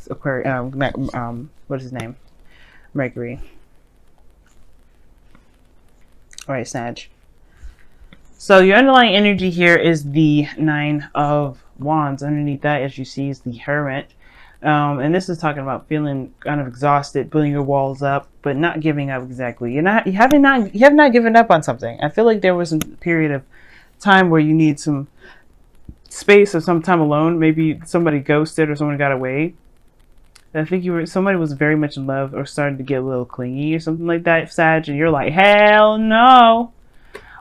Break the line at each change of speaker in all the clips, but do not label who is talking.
Aquarius, what is his name? Mercury. All right, Sag. So your underlying energy here is the Nine of Wands. Underneath that, as you see, is the Hermit. And this is talking about feeling kind of exhausted, building your walls up, but not giving up exactly. You have not given up on something. I feel like there was a period of time where you need some space or some time alone. Maybe somebody ghosted or someone got away. I think somebody was very much in love or started to get a little clingy or something like that, Sag, and you're like, hell no.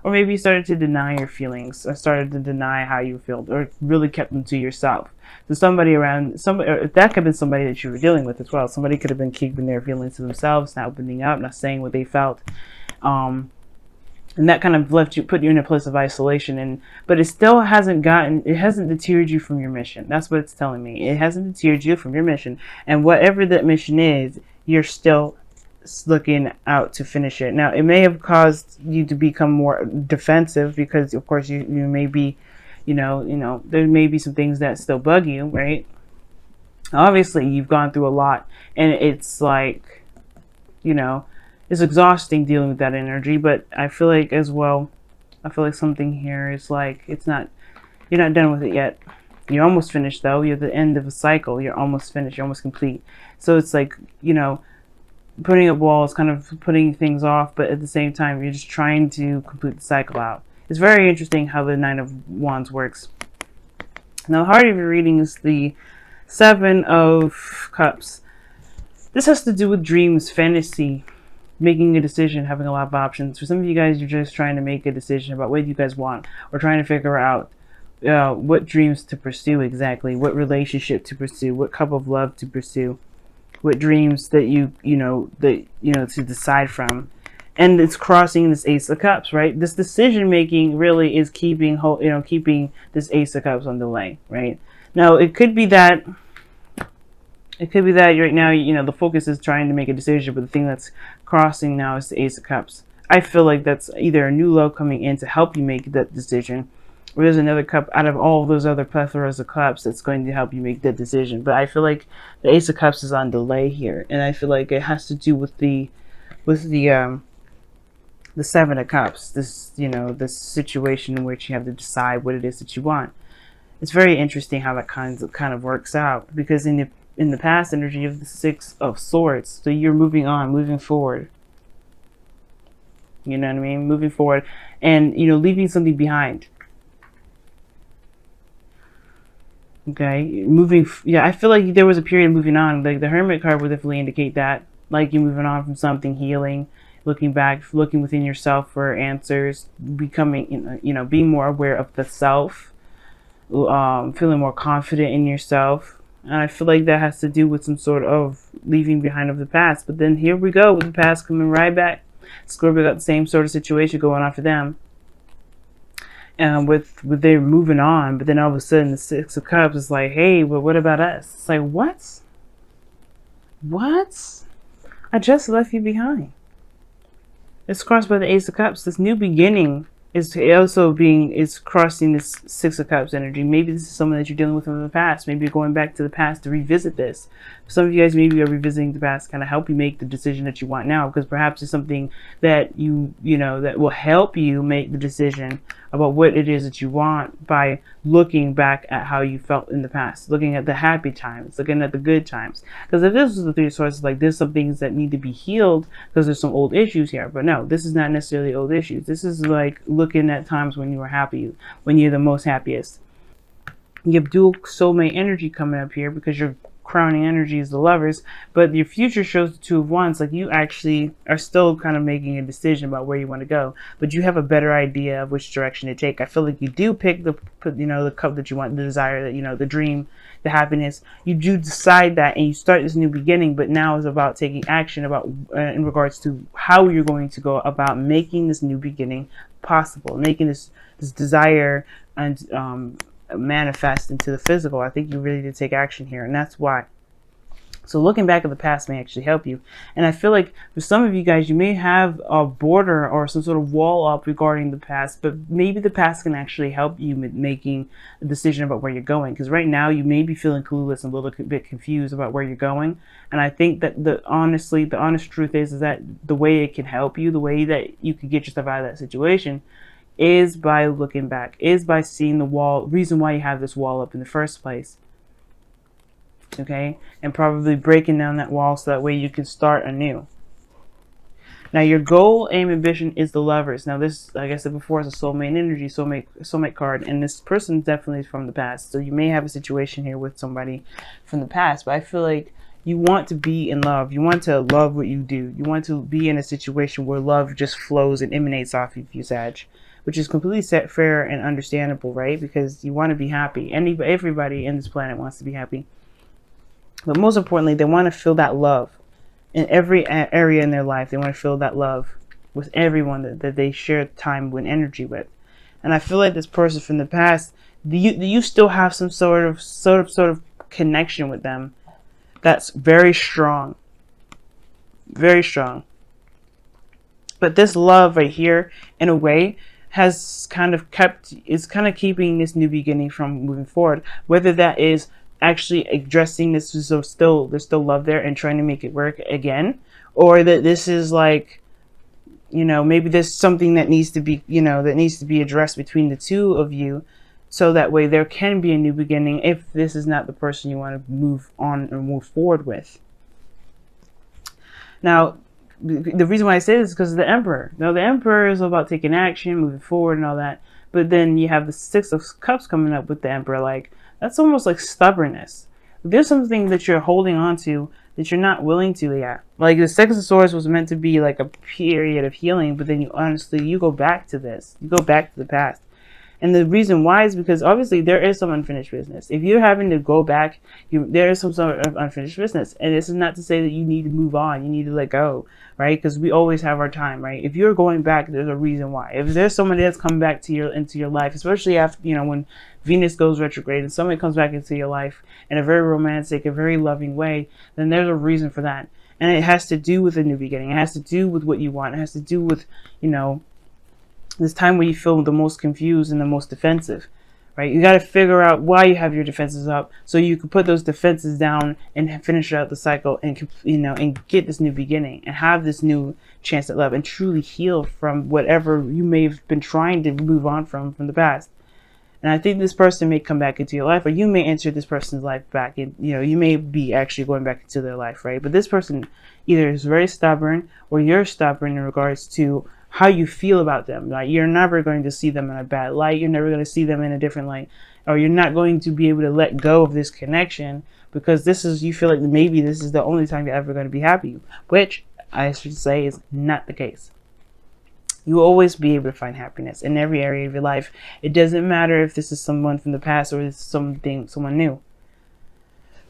Or maybe you started to deny your feelings, or started to deny how you feel, or really kept them to yourself. So somebody around, or that could have been somebody that you were dealing with as well. Somebody could have been keeping their feelings to themselves, not opening up, not saying what they felt. And that kind of put you in a place of isolation. But it still hasn't deterred you from your mission. That's what it's telling me. It hasn't deterred you from your mission. And whatever that mission is, you're still looking out to finish it. Now, it may have caused you to become more defensive because, of course, you may be, there may be some things that still bug you, right? Obviously, you've gone through a lot, and it's like, it's exhausting dealing with that energy. But I feel like as well, something here is like you're not done with it yet. You're almost finished though. You're at the end of a cycle. You're almost finished. You're almost complete. So it's like, putting up walls, kind of putting things off, but at the same time, you're just trying to complete the cycle out. It's very interesting how the Nine of Wands works. Now, the heart of your reading is the Seven of Cups. This has to do with dreams, fantasy, making a decision, having a lot of options. For some of you guys, you're just trying to make a decision about what you guys want, or trying to figure out what dreams to pursue exactly, what relationship to pursue, what cup of love to pursue. What dreams that to decide from. And it's crossing this Ace of Cups, right? This decision making really is keeping this Ace of Cups on delay, right? Now it could be that right now, the focus is trying to make a decision, but the thing that's crossing now is the Ace of Cups. I feel like that's either a new love coming in to help you make that decision, or there's another cup out of all those other plethoras of cups that's going to help you make that decision. But I feel like the Ace of Cups is on delay here, and I feel like it has to do with the Seven of Cups. This this situation in which you have to decide what it is that you want. It's very interesting how that kind of works out, because in the past energy of the Six of Swords, so you're moving on, moving forward. You know what I mean? Moving forward, and leaving something behind. Okay, I feel like there was a period moving on. Like the Hermit card would definitely indicate that. Like you're moving on from something, healing, looking back, looking within yourself for answers, becoming, being more aware of the self, feeling more confident in yourself. And I feel like that has to do with some sort of leaving behind of the past. But then here we go with the past coming right back. Scorpio got the same sort of situation going on for them. With they're moving on, but then all of a sudden the Six of Cups is like, hey, but what about us? It's like, what? I just left you behind. It's crossed by the Ace of Cups. This new beginning is crossing this Six of Cups energy. Maybe this is someone that you're dealing with from the past. Maybe you're going back to the past to revisit this. Some of you guys maybe are revisiting the past to kind of help you make the decision that you want now, because perhaps it's something that that will help you make the decision about what it is that you want by looking back at how you felt in the past, looking at the happy times, looking at the good times. Because if this was the Three of Swords, like there's some things that need to be healed because there's some old issues here. But no, this is not necessarily old issues. This is like looking at times when you were happy, when you're the most happiest. You have dual soulmate energy coming up here because your crowning energy is the Lovers, but your future shows the Two of Wands. Like you actually are still kind of making a decision about where you want to go, but you have a better idea of which direction to take. I feel like you do pick the cup that you want, the desire, that the dream, the happiness. You do decide that, and you start this new beginning. But now it's about taking action about in regards to how you're going to go about making this new beginning possible, making this desire and manifest into the physical. I think you really did take action here, and that's why So looking back at the past may actually help you. And I feel like for some of you guys, you may have a border or some sort of wall up regarding the past, but maybe the past can actually help you with making a decision about where you're going. Because right now you may be feeling clueless and a little bit confused about where you're going. And I think that the honest truth is that the way it can help you, the way that you can get yourself out of that situation, is by looking back, is by seeing the wall, reason why you have this wall up in the first place. Okay, and probably breaking down that wall so that way you can start anew. Now your goal, aim, and vision is the Lovers. Now this, like I said before, is a soulmate energy, soulmate card, and this person definitely is from the past. So you may have a situation here with somebody from the past, but I feel like you want to be in love. You want to love what you do. You want to be in a situation where love just flows and emanates off of you, Sag, which is completely fair and understandable, right? Because you want to be happy. Everybody in this planet wants to be happy. But most importantly, they want to feel that love in every area in their life. They want to feel that love with everyone that they share time and energy with. And I feel like this person from the past, you still have some sort of connection with them that's very strong. Very strong. But this love right here, in a way, is kind of keeping this new beginning from moving forward. Whether that is actually addressing this, so there's still love there and trying to make it work again, or that this is like, you know, maybe there's something that needs to be, you know, that needs to be addressed between the two of you, so that way there can be a new beginning if this is not the person you want to move on or move forward with. Now the reason why I say this is because of the Emperor. Now the Emperor is about taking action, moving forward and all that, but then you have the Six of Cups coming up with the Emperor. Like, that's almost like stubbornness. There's something that you're holding on to that you're not willing to yet. Like the Six of Swords was meant to be like a period of healing, but then you go back to this. You go back to the past. And the reason why is because obviously there is some unfinished business. If you're having to go back, there is some sort of unfinished business. And this is not to say that you need to move on. You need to let go, right? Because we always have our time, right? If you're going back, there's a reason why. If there's somebody that's come back into your life, especially after, you know, when Venus goes retrograde and somebody comes back into your life in a very romantic, a very loving way, then there's a reason for that. And it has to do with a new beginning. It has to do with what you want. It has to do with, you know, this time where you feel the most confused and the most defensive, right? You got to figure out why you have your defenses up so you can put those defenses down and finish out the cycle and, you know, and get this new beginning and have this new chance at love and truly heal from whatever you may have been trying to move on from the past. And I think this person may come back into your life, or you may enter this person's life back in, you know, you may be actually going back into their life, right? But this person either is very stubborn or you're stubborn in regards to how you feel about them. Like, you're never going to see them in a bad light. You're never going to see them in a different light, or you're not going to be able to let go of this connection because you feel like maybe this is the only time you're ever going to be happy, which I should say is not the case. You will always be able to find happiness in every area of your life. It doesn't matter if this is someone from the past or it's someone new.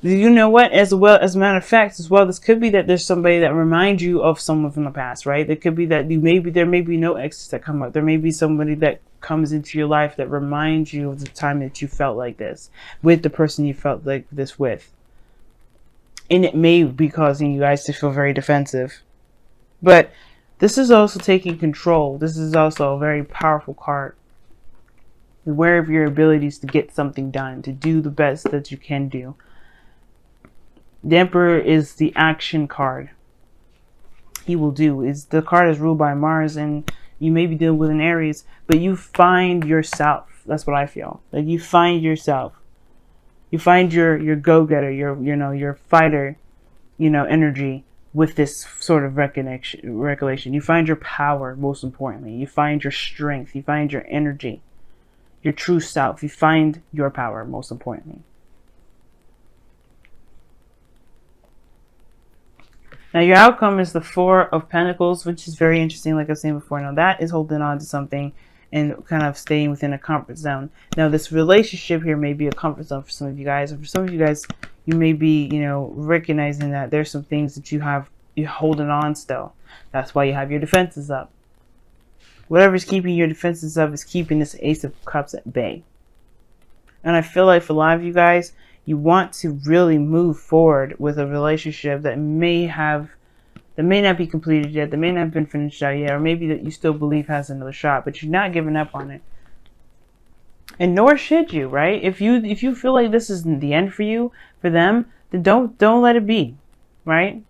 You know what? As a matter of fact, as well, this could be that there's somebody that reminds you of someone from the past, right? It could be that there may be no exes that come up. There may be somebody that comes into your life that reminds you of the time that you felt like this with the person you felt like this with. And it may be causing you guys to feel very defensive. But this is also taking control. This is also a very powerful card. Aware of your abilities to get something done, to do the best that you can do. The Emperor is the action card. He will do. The card is ruled by Mars, and you may be dealing with an Aries, but you find yourself. That's what I feel. Like, you find yourself. You find your go-getter, your fighter, energy with this sort of recollection. You find your power, most importantly. You find your strength. You find your energy, your true self. You find your power, most importantly. Now, your outcome is the Four of Pentacles, which is very interesting, like I was saying before. Now, that is holding on to something and kind of staying within a comfort zone. Now, this relationship here may be a comfort zone for some of you guys. And for some of you guys, you may be, recognizing that there's some things that you're holding on still. That's why you have your defenses up. Whatever's keeping your defenses up is keeping this Ace of Cups at bay. And I feel like for a lot of you guys, You want to really move forward with a relationship that may not be completed yet, that may not have been finished out yet, or maybe that you still believe has another shot, but you're not giving up on it. And nor should you, right? If you feel like this is the end for you, for them, then don't let it be, right?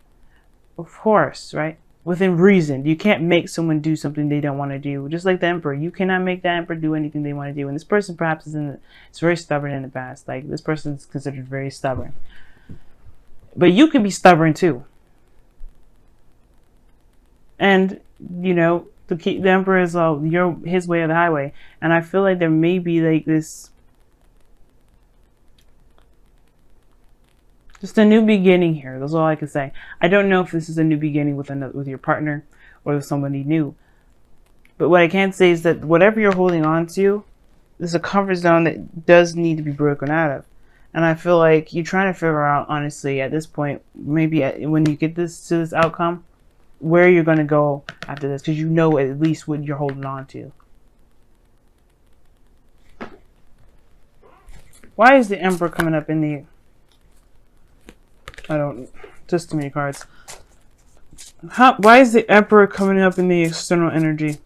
Of course, right? Within reason. You can't make someone do something they don't want to do. Just like the Emperor, you cannot make the Emperor do anything they want to do. And this person perhaps is very stubborn in the past. Like, this person is considered very stubborn. But you can be stubborn too. And, you know, the Emperor is his way or the highway. And I feel like there may be like this, just a new beginning here. That's all I can say. I don't know if this is a new beginning with your partner or with somebody new. But what I can say is that whatever you're holding on to, there's a comfort zone that does need to be broken out of. And I feel like you're trying to figure out, honestly, at this point, maybe when you get to this outcome, where you're going to go after this, because you know at least what you're holding on to. Why is the Emperor coming up in the... just too many cards. Why is the Emperor coming up in the external energy?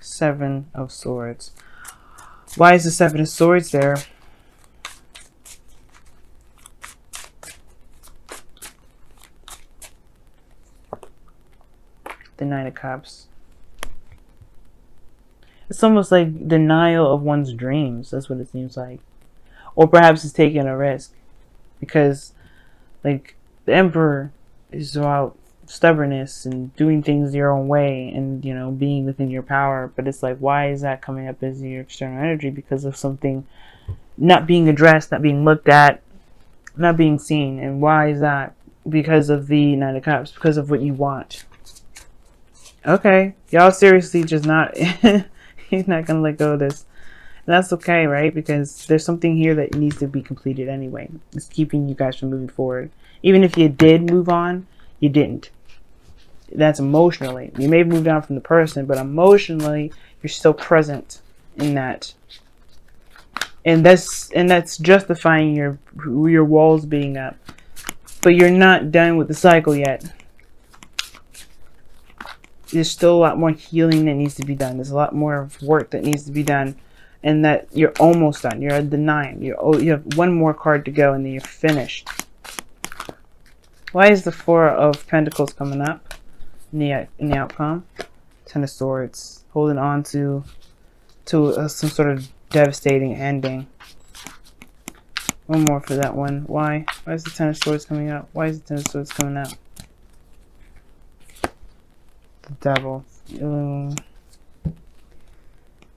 Seven of Swords. Why is the Seven of Swords there? The Nine of Cups. It's almost like denial of one's dreams. That's what it seems like. Or perhaps it's taking a risk. Because, like, the Emperor is about stubbornness and doing things your own way and, you know, being within your power. But it's like, why is that coming up as your external energy? Because of something not being addressed, not being looked at, not being seen. And why is that? Because of the Nine of Cups. Because of what you want. Okay. Y'all seriously just not... He's not going to let go of this. And that's okay, right? Because there's something here that needs to be completed anyway. It's keeping you guys from moving forward. Even if you did move on, you didn't. That's emotionally. You may have moved on from the person, but emotionally, you're still present in that. And that's justifying your walls being up. But you're not done with the cycle yet. There's still a lot more healing that needs to be done. There's a lot more work that needs to be done. And that you're almost done. You're at the 9. You have one more card to go and then you're finished. Why is the Four of Pentacles coming up in the outcome? Ten of Swords. Holding on to some sort of devastating ending. One more for that one. Why? Why is the Ten of Swords coming up? Why is the Ten of Swords coming up? The Devil.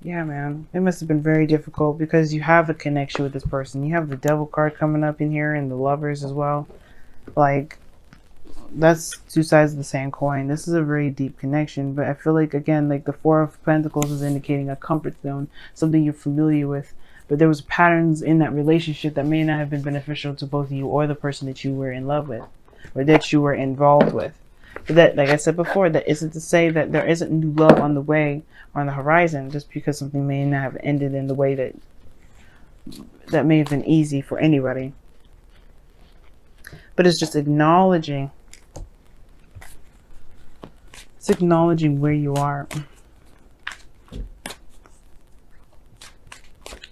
Yeah, man. It must have been very difficult because you have a connection with this person. You have the Devil card coming up in here and the Lovers as well. Like, that's two sides of the same coin. This is a very deep connection, but I feel like, again, like the Four of Pentacles is indicating a comfort zone, something you're familiar with. But there was patterns in that relationship that may not have been beneficial to both you or the person that you were in love with or that you were involved with. But that, like I said before, that isn't to say that there isn't new love on the way or on the horizon just because something may not have ended in the way that may have been easy for anybody. But it's just acknowledging. It's acknowledging where you are.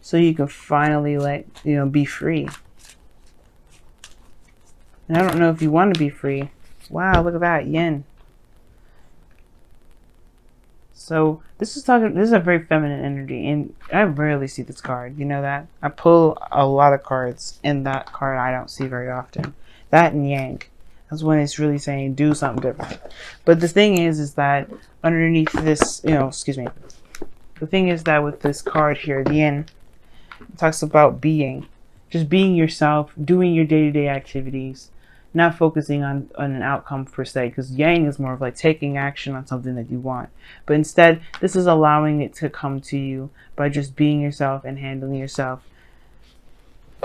So you can finally be free. And I don't know if you want to be free. Wow, look at that, yin. So this is a very feminine energy, and I rarely see this card. You know that? I pull a lot of cards, and that card I don't see very often. That and yang. That's when it's really saying do something different. But the thing is that underneath this, the thing is that with this card here, the yin, it talks about being. Just being yourself, doing your day-to-day activities, not focusing on an outcome per se, because yang is more of like taking action on something that you want. But instead, this is allowing it to come to you by just being yourself and handling yourself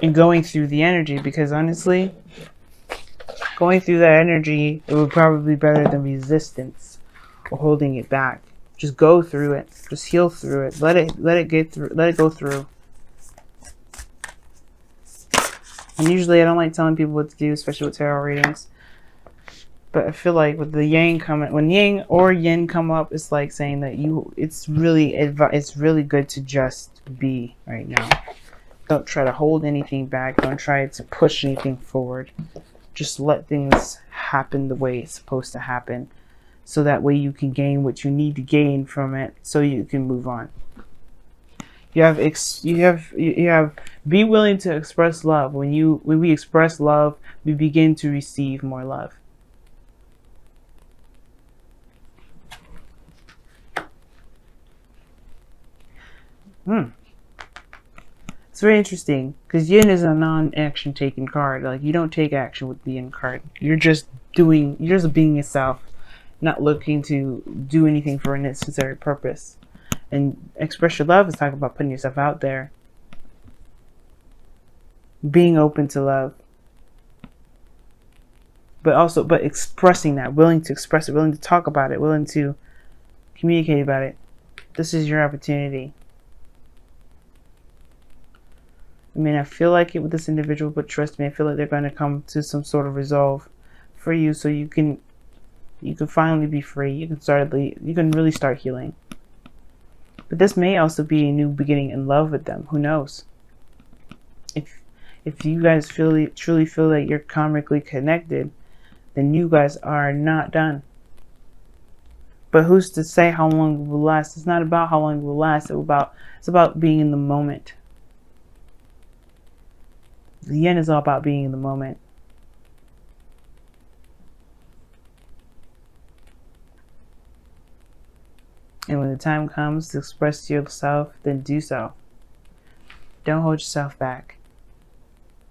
and going through the energy, because honestly, Going through that energy, it would probably be better than resistance or holding it back. Just go through it. Just heal through it. Let it get through. Let it go through. And usually I don't like telling people what to do, especially with tarot readings. But I feel like with the yang coming, when yang or yin come up, it's like saying that it's really good to just be right now. Don't try to hold anything back. Don't try to push anything forward. Just let things happen the way it's supposed to happen. So that way you can gain what you need to gain from it so you can move on. You have be willing to express love. When we express love, we begin to receive more love. It's very interesting because yin is a non-action taking card. Like, you don't take action with the yin card. You're just being yourself, not looking to do anything for a necessary purpose. And express your love is talking about putting yourself out there, being open to love, but expressing that, willing to express it, willing to talk about it, willing to communicate about it. This is your opportunity. I mean, I feel like it with this individual, but trust me, I feel like they're going to come to some sort of resolve for you, so you can finally be free. You can really start healing. But this may also be a new beginning in love with them. Who knows? If you guys truly feel that you're karmically connected, then you guys are not done. But who's to say how long it will last? It's not about how long it will last. It's about being in the moment. The yin is all about being in the moment. And when the time comes to express yourself, then do so. Don't hold yourself back.